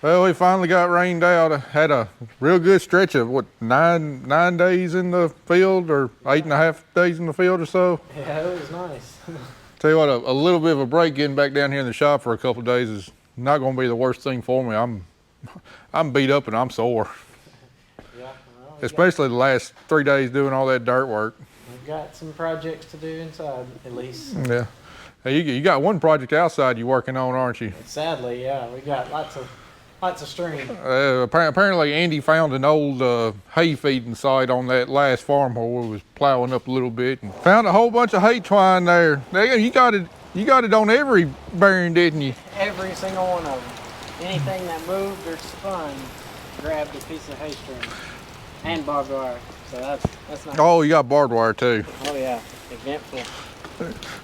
Well, we finally got rained out. I had a real good stretch of what, nine days in the field, or 8.5 days in the field or so. Yeah, it was nice. Tell you what, a little bit of a break getting back down here in the shop for a couple of days is not going to be the worst thing for me. I'm beat up and I'm sore. Yeah, well, Especially the last 3 days doing all that dirt work. We've got some projects to do inside, at least. Yeah. Hey, you got one project outside you're working on, aren't you? Sadly, yeah, we got lots of string. Apparently Andy found an old hay feeding site on that last farm where we was plowing up a little bit and found a whole bunch of hay twine there. You got it on every bearing, didn't you? Every single one of them. Anything that moved or spun grabbed a piece of hay string and barbed wire. So that's nice. Oh, you got barbed wire too. Oh yeah, eventful.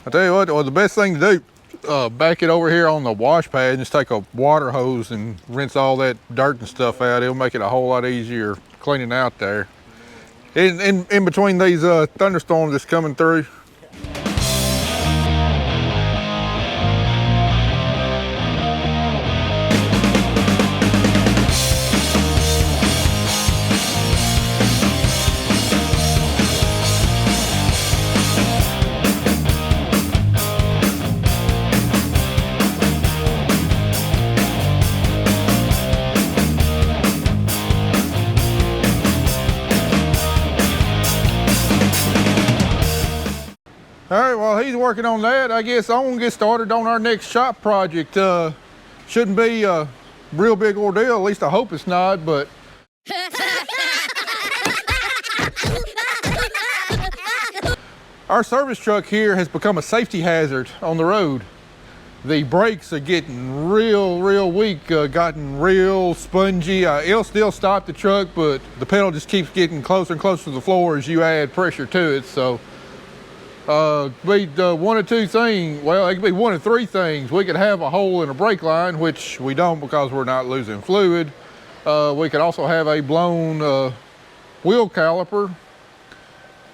I tell you what, well, the best thing to do, back it over here on the wash pad and just take a water hose and rinse all that dirt and stuff out. It'll make it a whole lot easier cleaning out there. In between these thunderstorms that's coming through. All right, while he's working on that, I guess I'm gonna get started on our next shop project. Shouldn't be a real big ordeal, at least I hope it's not, but. Our service truck here has become a safety hazard on the road. The brakes are getting real weak, gotten real spongy. It'll still stop the truck, but the pedal just keeps getting closer and closer to the floor as you add pressure to it, so. Be one or two things. Well, it could be one of three things. We could have a hole in a brake line, which we don't because we're not losing fluid. We could also have a blown wheel caliper,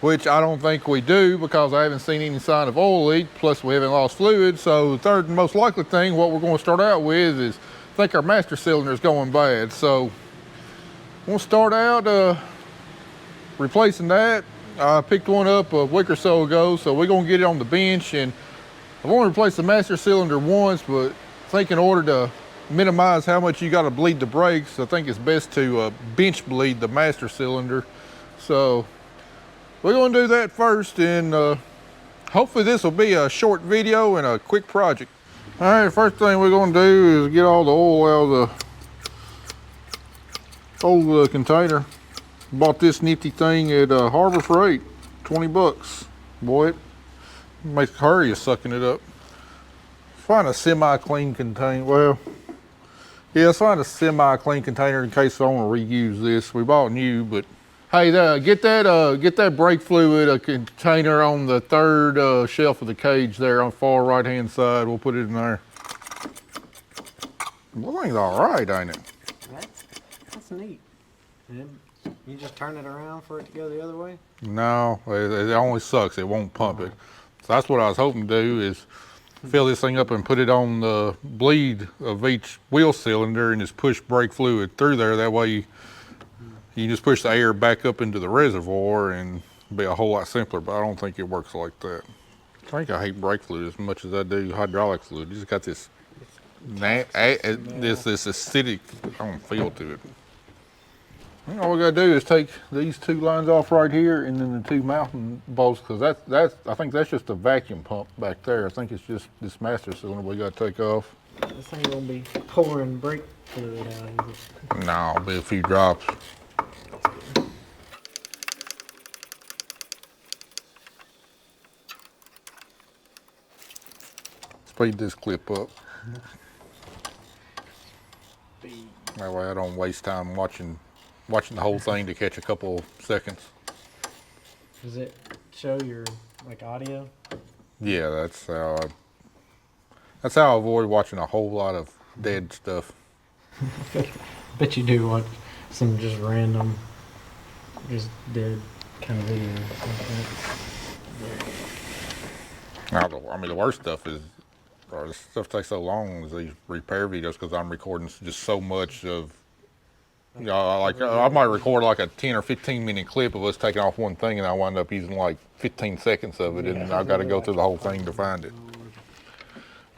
which I don't think we do because I haven't seen any sign of oil leak, plus we haven't lost fluid. So the third and most likely thing, what we're going to start out with is, I think our master cylinder is going bad. So we'll start out replacing that. I picked one up a week or so ago, so we're gonna get it on the bench, and I've only replaced the master cylinder once, but I think in order to minimize how much you gotta bleed the brakes, I think it's best to bench bleed the master cylinder. So we're gonna do that first, and hopefully this will be a short video and a quick project. All right, first thing we're gonna do is get all the oil out of the old container. Bought this nifty thing at Harbor Freight, 20 bucks. Boy, it makes a hurry of sucking it up. Find a semi-clean container. Well, yeah, let's find a semi-clean container in case I want to reuse this. We bought new, but hey, get that brake fluid container on the third shelf of the cage there on the far right-hand side. We'll put it in there. Well, thing's all right, ain't it? That's neat. You just turn it around for it to go the other way? No, it only sucks. It won't pump it. So that's what I was hoping to do, is fill this thing up and put it on the bleed of each wheel cylinder and just push brake fluid through there. That way you just push the air back up into the reservoir and it'll be a whole lot simpler, but I don't think it works like that. I think I hate brake fluid as much as I do hydraulic fluid. You just got this acidic feel to it. All we gotta do is take these two lines off right here and then the two mounting bolts, because I think that's just a vacuum pump back there. I think it's just this master cylinder we gotta take off. This ain't gonna be pouring brake fluid out, is it? No, it'll be a few drops. Speed this clip up. That way I don't waste time watching the whole thing to catch a couple seconds. Does it show your audio? Yeah, that's how I avoid watching a whole lot of dead stuff. Bet you do watch some just random, just dead kind of videos. I mean, the worst stuff is or this stuff takes so long as these repair videos because I'm recording just so much of, you know, like I might record like a 10 or 15 minute clip of us taking off one thing and I wind up using like 15 seconds of it and I've got to go through the whole thing to find it.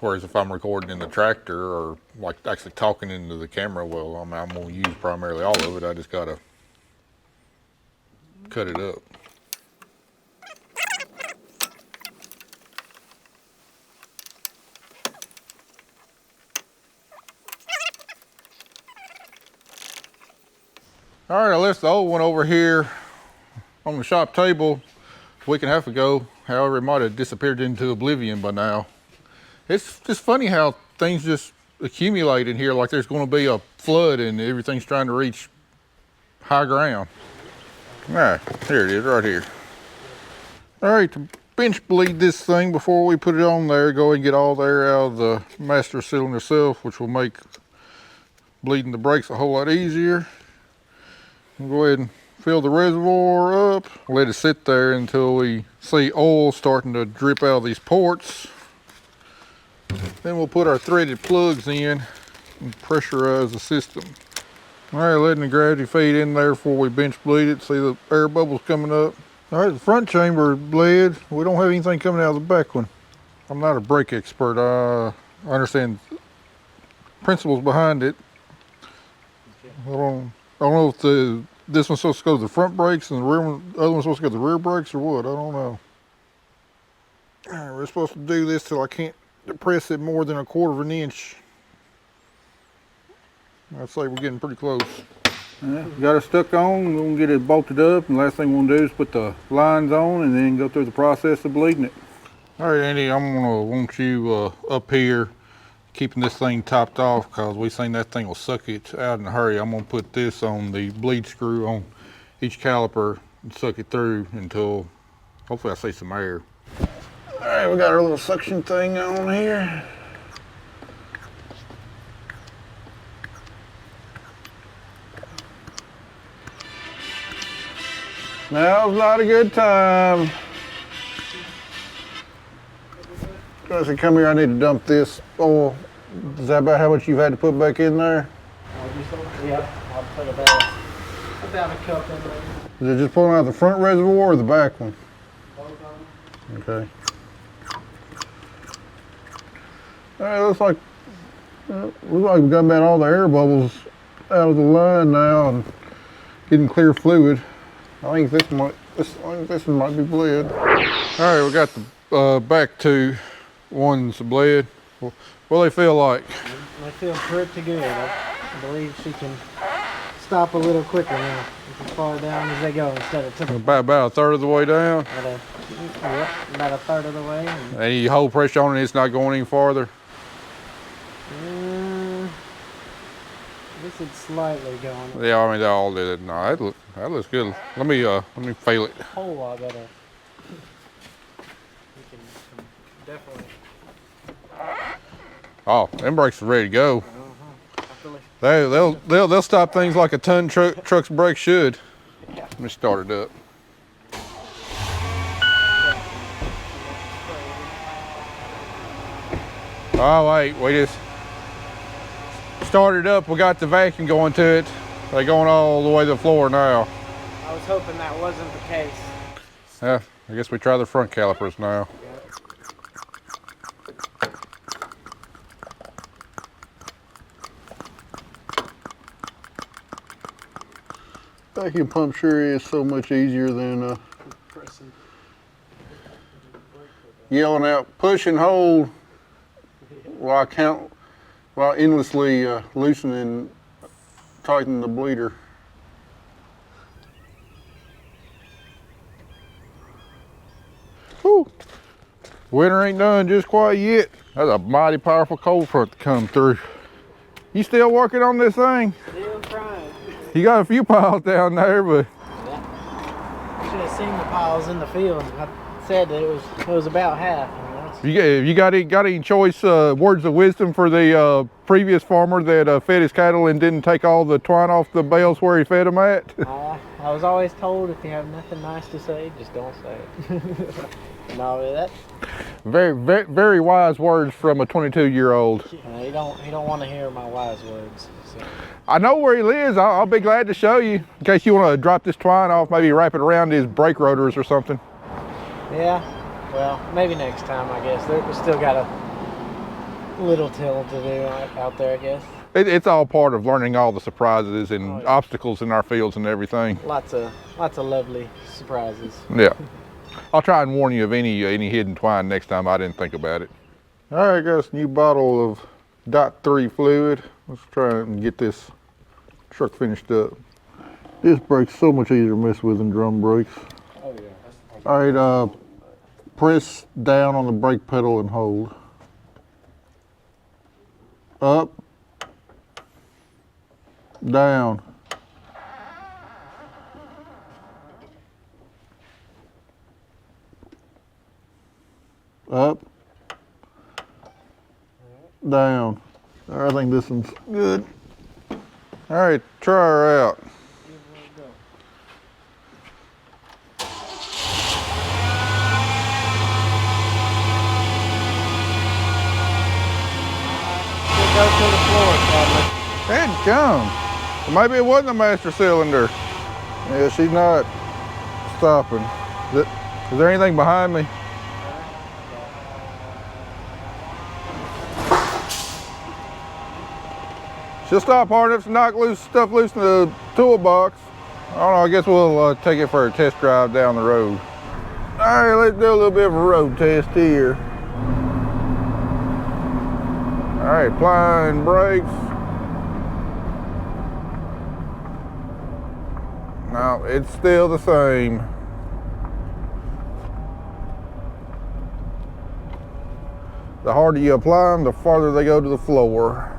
Whereas if I'm recording in the tractor or like actually talking into the camera, well, I'm going to use primarily all of it. I just got to cut it up. All right, I left the old one over here on the shop table a week and a half ago. However, it might have disappeared into oblivion by now. It's just funny how things just accumulate in here like there's going to be a flood and everything's trying to reach high ground. All right, here it is right here. All right, to bench bleed this thing before we put it on there, go ahead and get all the air out of the master cylinder itself, which will make bleeding the brakes a whole lot easier. We'll go ahead and fill the reservoir up. Let it sit there until we see oil starting to drip out of these ports. Then we'll put our threaded plugs in and pressurize the system. All right, letting the gravity feed in there before we bench bleed it. See the air bubbles coming up. All right, the front chamber is bled. We don't have anything coming out of the back one. I'm not a brake expert. I understand principles behind it. I don't know if this one's supposed to go to the front brakes and the other one's supposed to go to the rear brakes or what. I don't know. All right, we're supposed to do this till I can't depress it more than 1/4 inch. I'd say we're getting pretty close. Got it stuck on. We're gonna get it bolted up, and the last thing we're gonna do is put the lines on and then go through the process of bleeding it. All right, Andy, I'm gonna want you up here keeping this thing topped off because we seen that thing will suck it out in a hurry. I'm gonna put this on the bleed screw on each caliper and suck it through until hopefully I see some air. All right, we got our little suction thing on here. Now's not a good time. I said, come here, I need to dump this oil. Is that about how much you've had to put back in there? Yeah, I'll put about a cup in there. Is it just pulling out the front reservoir or the back one? Both of them. Okay. All right, looks like we got about all the air bubbles out of the line now and getting clear fluid. I think this one might be bled. All right, we got the back two ones bled. What do they feel like? They feel pretty good. I believe she can stop a little quicker now. As far down as they go instead of tipping. About 1/3 of the way down. Yep, about 1/3 of the way. And you hold pressure on it, it's not going any farther. This is slightly going. Yeah, I mean they all did it. No, that looks good. Let me feel it. A whole lot better. You can definitely. Oh, them brakes are ready to go. They'll stop things like a ton truck's brakes should. Yeah. Let me start it up. Oh wait, we just started up. We got the vacuum going to it. They're going all the way to the floor now. I was hoping that wasn't the case. Yeah, I guess we try the front calipers now. Vacuum pump sure is so much easier than yelling out push and hold while endlessly loosening and tightening the bleeder. Whew. Winter ain't done just quite yet. That's a mighty powerful cold front to come through. You still working on this thing? Still trying. You got a few piles down there, but yeah. Should have seen the piles in the field. I said that it was about half. You got any choice words of wisdom for the previous farmer that fed his cattle and didn't take all the twine off the bales where he fed them at? I was always told if you have nothing nice to say, just don't say it. No, that. Very wise words from a 22-year-old. He don't want to hear my wise words. So. I know where he lives. I'll be glad to show you in case you want to drop this twine off, maybe wrap it around his brake rotors or something. Yeah, well, maybe next time, I guess. We still got a little till to do out there, I guess. It's all part of learning all the surprises and obstacles in our fields and everything. Lots of lovely surprises. Yeah. I'll try and warn you of any hidden twine next time I didn't think about it. All right, got this new bottle of .3 fluid. Let's try and get this truck finished up. This brake's so much easier to mess with than drum brakes. Oh yeah. All right, press down on the brake pedal and hold. Up, down. Up, down. All right, I think this one's good. All right, try her out. Go to the floor, probably. And come. Well, maybe it wasn't a master cylinder. Yeah, she's not stopping. Is there anything behind me? She'll stop hard enough to knock stuff loose in the toolbox. I don't know, I guess we'll take it for a test drive down the road. All right, let's do a little bit of a road test here. All right, applying brakes. No, it's still the same. The harder you apply them, the farther they go to the floor.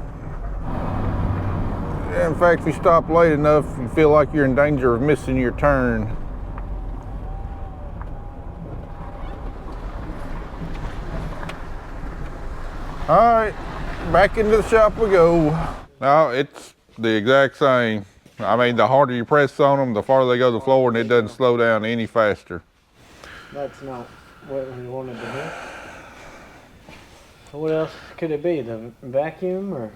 In fact, if you stop late enough, you feel like you're in danger of missing your turn. All right, back into the shop we go. No, it's the exact same. I mean, the harder you press on them, the farther they go to the floor, and it doesn't slow down any faster. That's not what we wanted to do. What else could it be? The vacuum, or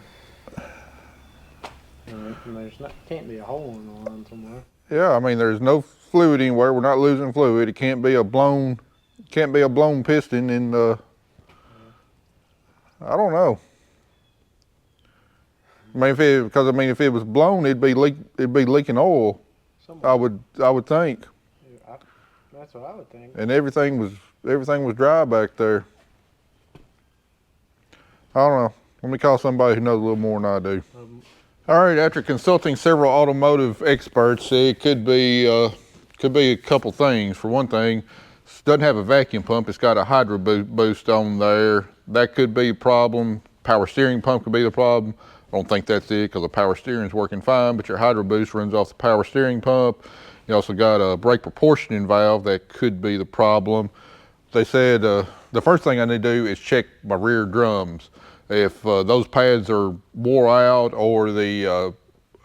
can't be a hole in the line somewhere. Yeah, I mean, there's no fluid anywhere. We're not losing fluid. It can't be a blown piston, and I don't know. I mean, if it was blown, it'd be leaking oil. I would think. Yeah, that's what I would think. And everything was dry back there. I don't know. Let me call somebody who knows a little more than I do. All right, after consulting several automotive experts, it could be a couple things. For one thing, it doesn't have a vacuum pump. It's got a hydro boost on there. That could be a problem. Power steering pump could be the problem. I don't think that's it because the power steering is working fine, but your hydro boost runs off the power steering pump. You also got a brake proportioning valve that could be the problem. They said the first thing I need to do is check my rear drums. If those pads are wore out or the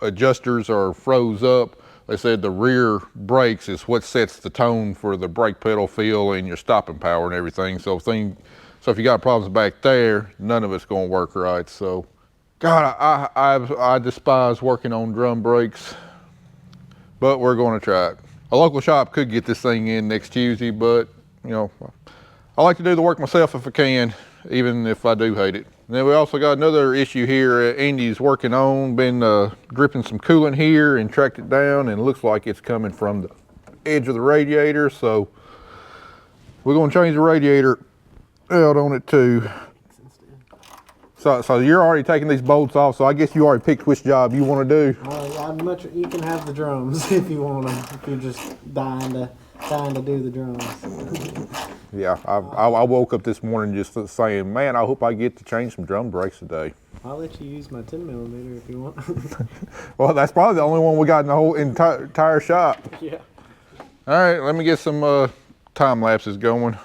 adjusters are froze up, they said the rear brakes is what sets the tone for the brake pedal feel and your stopping power and everything. So if you got problems back there, none of it's going to work right. So, God, I despise working on drum brakes, but we're going to try it. A local shop could get this thing in next Tuesday, but you know, I like to do the work myself if I can, even if I do hate it. And then we also got another issue here Andy's working on, been dripping some coolant here and tracked it down, and it looks like it's coming from the edge of the radiator. So we're going to change the radiator out on it too. So you're already taking these bolts off, so I guess you already picked which job you want to do. You can have the drums if you want them, if you're just dying to do the drums. Yeah, I woke up this morning just saying, man, I hope I get to change some drum brakes today. I'll let you use my 10mm if you want. Well, that's probably the only one we got in the whole entire shop. Yeah. All right, let me get some time lapses going.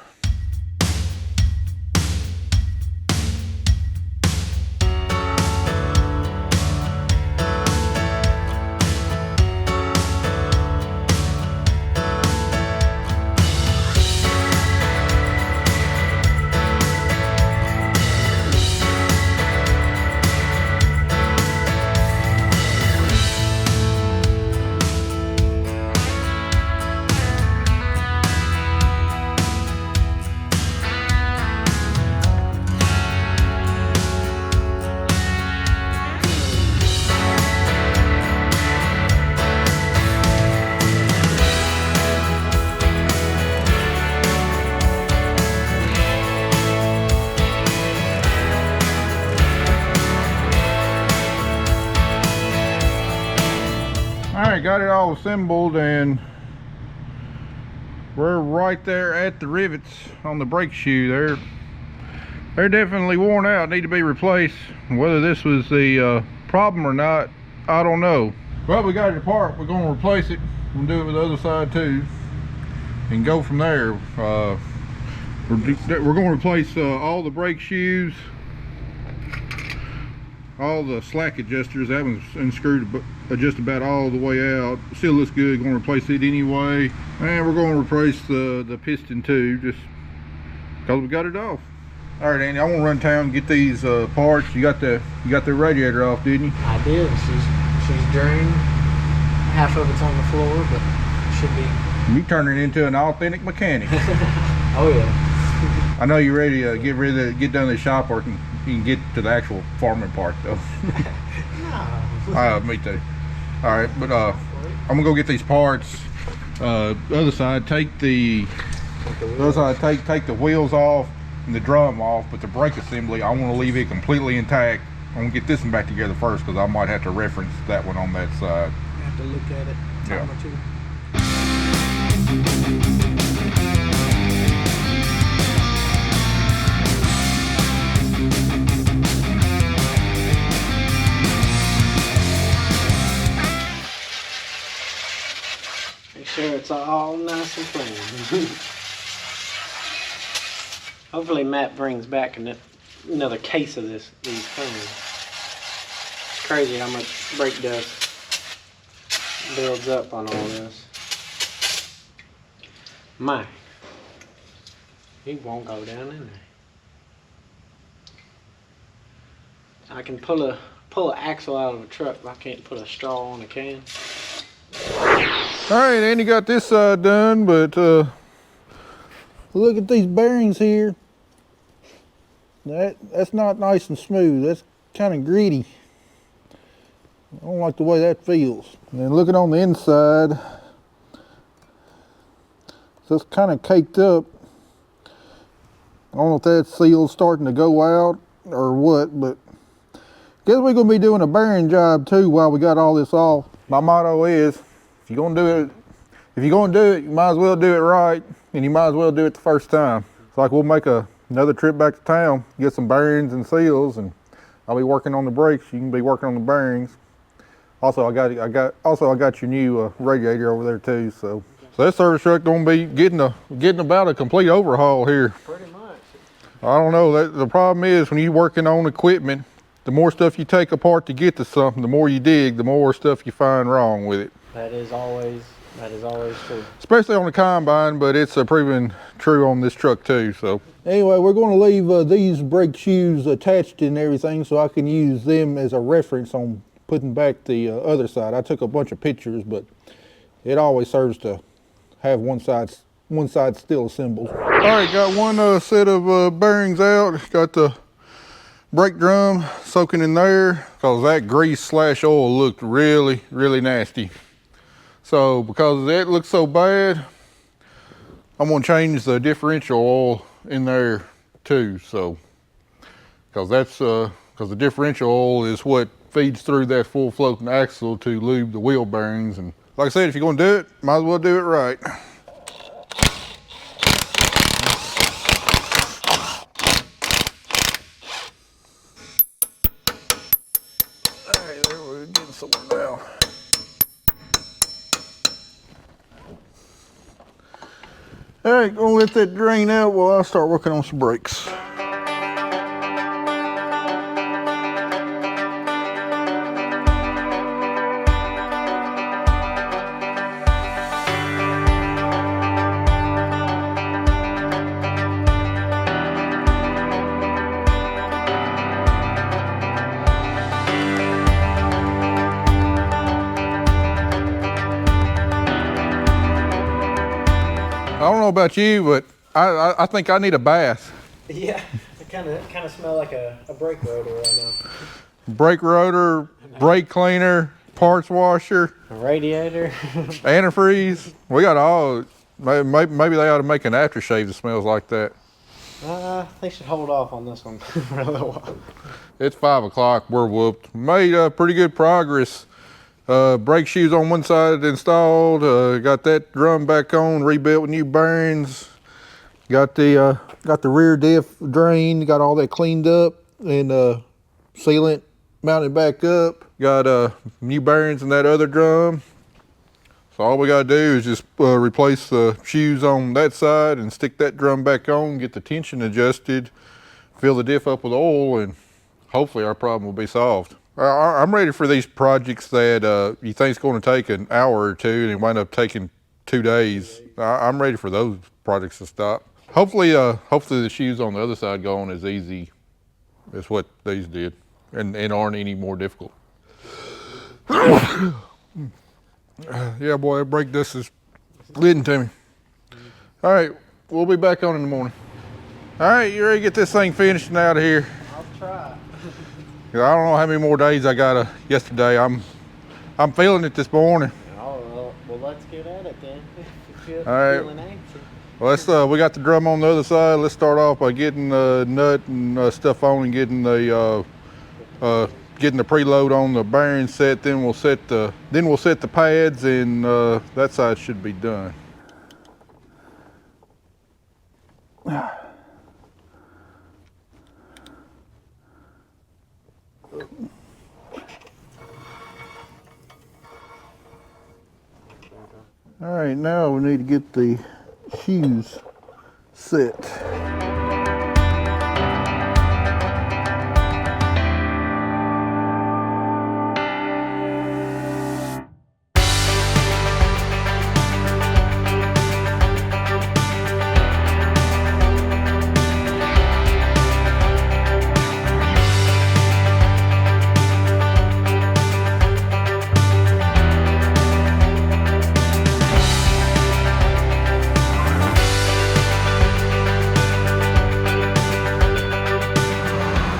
right, got it all assembled, and we're right there at the rivets on the brake shoe. They're definitely worn out, need to be replaced. Whether this was the problem or not, I don't know. But we got it apart. We're going to replace it. We'll do it with the other side too, and go from there. We're going to replace all the brake shoes, all the slack adjusters. That one's unscrewed just about all the way out. Still looks good. Going to replace it anyway, and we're going to replace the piston too, just because we got it off. All right, Andy, I want to run town and get these parts. You got the radiator off, didn't you? I did. She's drained. Half of it's on the floor, but it should be. You turning it into an authentic mechanic. Oh yeah. I know you're ready to get done the shop work, and you can get to the actual farming part though. No. Me too. All right, but I'm gonna go get these parts. The other side, take the wheels off and the drum off, but the brake assembly, I want to leave it completely intact. I'm gonna get this one back together first, because I might have to reference that one on that side. I have to look at it time or two. Make sure it's all nice and clean. Hopefully Matt brings back another case of these things. It's crazy how much brake dust builds up on all this. My, he won't go down in there. I can pull an axle out of a truck, but I can't put a straw on a can. All right, Andy got this side done, but look at these bearings here. That's not nice and smooth. That's kind of gritty. I don't like the way that feels. And then looking on the inside, so it's kind of caked up. I don't know if that seal's starting to go out or what, but I guess we're gonna be doing a bearing job too while we got all this off. My motto is, if you're gonna do it, you might as well do it right, and you might as well do it the first time. It's like we'll make another trip back to town, get some bearings and seals, and I'll be working on the brakes. You can be working on the bearings. Also, I got your new radiator over there too. So that service truck gonna be getting about a complete overhaul here. Pretty much. I don't know. The problem is when you're working on equipment, the more stuff you take apart to get to something, the more you dig, the more stuff you find wrong with it. That is always true. Especially on the combine, but it's proven true on this truck too. So anyway, we're going to leave these brake shoes attached and everything, so I can use them as a reference on putting back the other side. I took a bunch of pictures, but it always serves to have one side still assembled. All right, got one set of bearings out. Got the brake drum soaking in there because that grease/oil looked really, really nasty. So because it looks so bad, I'm gonna change the differential oil in there too. So because the differential oil is what feeds through that full floating axle to lube the wheel bearings. And like I said, if you're gonna do it, might as well do it right. All right, there we're getting somewhere now. All right, gonna let that drain out while I start working on some brakes. I don't know about you, but I think I need a bath. Yeah, it kind of smell like a brake rotor right now. Brake rotor, brake cleaner, parts washer, A radiator. antifreeze. We got all. Maybe they ought to make an aftershave that smells like that. They should hold off on this one for a little while. It's 5 o'clock. We're whooped. Made pretty good progress Brake shoes on one side installed. Got that drum back on, rebuilt with new bearings. Got the rear diff drain. Got all that cleaned up and sealant mounted back up. Got new bearings in that other drum. So all we gotta do is just replace the shoes on that side and stick that drum back on, get the tension adjusted, fill the diff up with oil, and hopefully our problem will be solved. I'm ready for these projects that you think is going to take an hour or two and it wind up taking 2 days. I'm ready for those projects to stop. Hopefully the shoes on the other side go on as easy as what these did and aren't any more difficult. Yeah, boy, that brake dust is getting to me. All right, we'll be back on in the morning. All right, you ready to get this thing finished and out of here? I'll try. I don't know how many more days I got yesterday. I'm feeling it this morning. Oh, well, let's get at it then. All right. Well, we got the drum on the other side. Let's start off by getting the nut and stuff on and getting the preload on the bearing set. Then we'll set the pads, and that side should be done. All right, now we need to get the shoes set.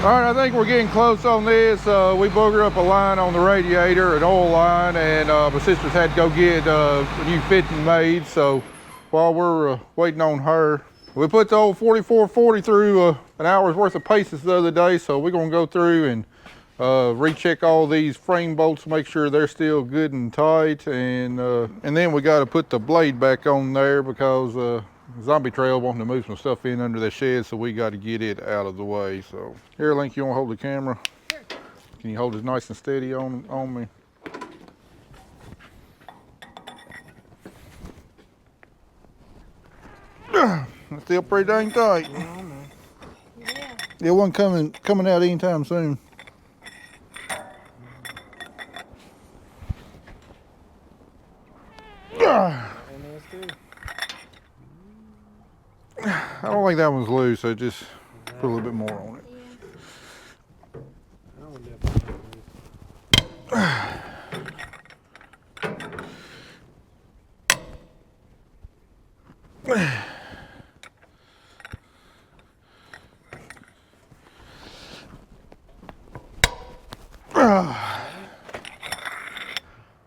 All right, I think we're getting close on this. We boogered up a line on the radiator, an oil line, and my sisters had to go get a new fitting made. So while we're waiting on her, we put the old 4440 through an hour's worth of paces the other day. So we're gonna go through and recheck all these frame bolts, make sure they're still good and tight, and then we got to put the blade back on there because Zombie Trail wanting to move some stuff in under the shed, so we got to get it out of the way. So here, Link, you want to hold the camera? Sure. Can you hold it nice and steady on me? It's still pretty dang tight. Yeah. It wasn't coming out anytime soon. I don't think that one's loose, so just put a little bit more on it.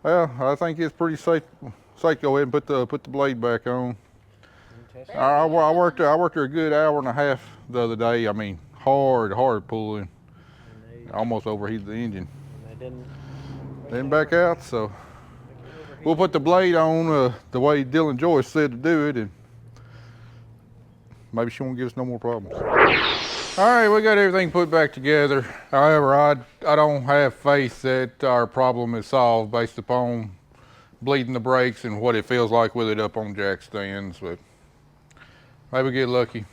Well, I think it's pretty safe. To go ahead and put the blade back on. I worked her a good hour and a half the other day. I mean, hard pulling. Almost overheated the engine. Didn't back out, so we'll put the blade on the way Dylan Joyce said to do it, and maybe she won't give us no more problems. All right, we got everything put back together. However, I don't have faith that our problem is solved based upon bleeding the brakes and what it feels like with it up on jack stands, but maybe get lucky.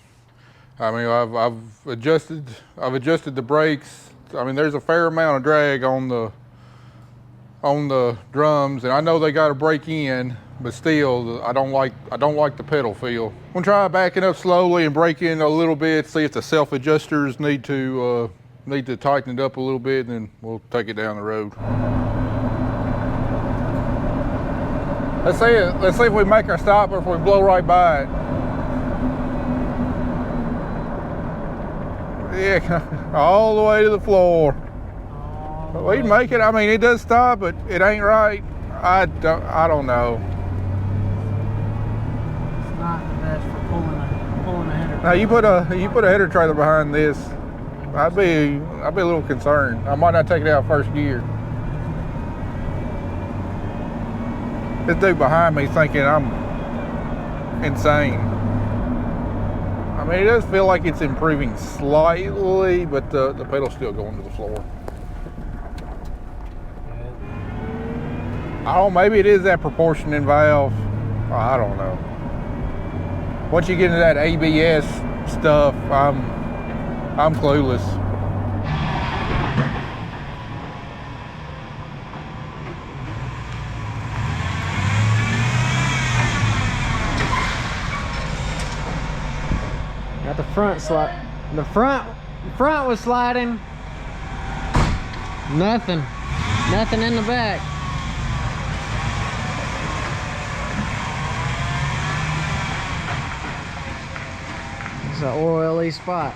I mean, I've adjusted the brakes. I mean, there's a fair amount of drag on the drums, and I know they got to break in, but still, I don't like the pedal feel. I'm gonna try backing up slowly and break in a little bit, see if the self adjusters need to tighten it up a little bit, and then we'll take it down the road. Let's see if we make our stop or if we blow right by it. Yeah, all the way to the floor. We can make it. I mean, it does stop, but it ain't right. I don't know. It's not the best for pulling a header. Now you put a header trailer behind this, I'd be a little concerned. I might not take it out first gear. This dude behind me thinking I'm insane. I mean, it does feel like it's improving slightly, but the pedal's still going to the floor. I don't know, maybe it is that proportioning valve. I don't know. Once you get into that ABS stuff, I'm clueless. Got the front slide. The front was sliding. Nothing in the back. It's an oily spot.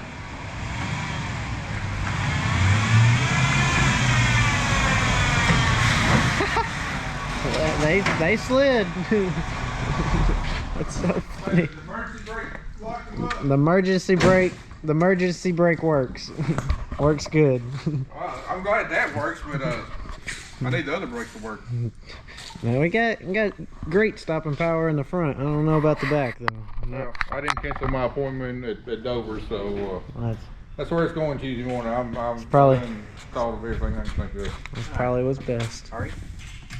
They slid. That's so funny. The emergency brake works. Works good. Well, I'm glad that works, but I need the other brakes to work. Now we got great stopping power in the front. I don't know about the back though. Well, I didn't cancel my appointment at Dover, so that's where it's going Tuesday morning. I'm probably thought of everything I can think of. That's probably what's best.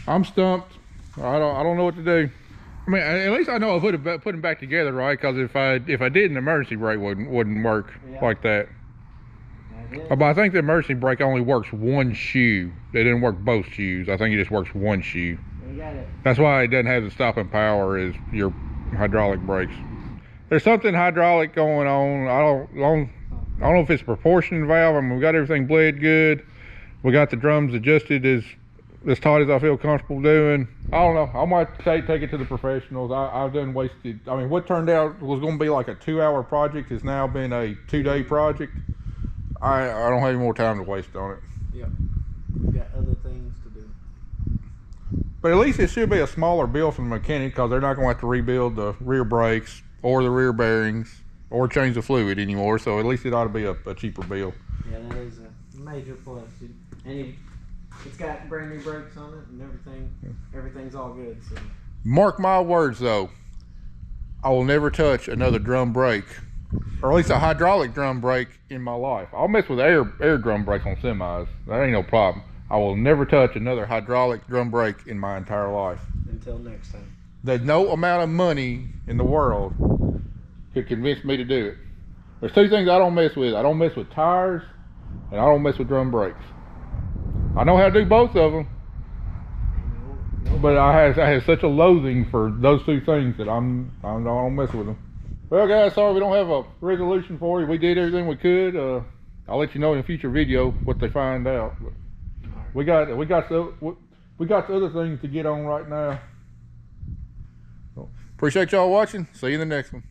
I'm stumped. I don't know what to do. I mean, at least I know I put them back together, right? Because if I did, an emergency brake wouldn't work like that. But I think the emergency brake only works one shoe. It didn't work both shoes. I think it just works one shoe. That's why it doesn't have the stopping power as your hydraulic brakes. There's something hydraulic going on. I don't know if it's a proportioning valve. I mean, we got everything bled good. We got the drums adjusted as tight as I feel comfortable doing. I don't know. I might take it to the professionals. I've done wasted. I mean, what turned out was going to be like a 2-hour project has now been a 2-day project. I don't have any more time to waste on it. Yep. We've got other things to do. But at least it should be a smaller bill from the mechanic, because they're not going to have to rebuild the rear brakes or the rear bearings or change the fluid anymore. So at least it ought to be a cheaper bill. Yeah, that is a major plus. It's got brand new brakes on it and everything. Everything's all good. So mark my words, though, I will never touch another drum brake, or at least a hydraulic drum brake, in my life. I'll mess with air drum brakes on semis. That ain't no problem. I will never touch another hydraulic drum brake in my entire life. Until next time. There's no amount of money in the world could convince me to do it. There's two things I don't mess with. I don't mess with tires, and I don't mess with drum brakes. I know how to do both of them, but I have such a loathing for those two things that I don't mess with them. Well, guys, sorry we don't have a resolution for you. We did everything we could. I'll let you know in a future video what they find out. But we got the other things to get on right now. So, appreciate y'all watching. See you in the next one.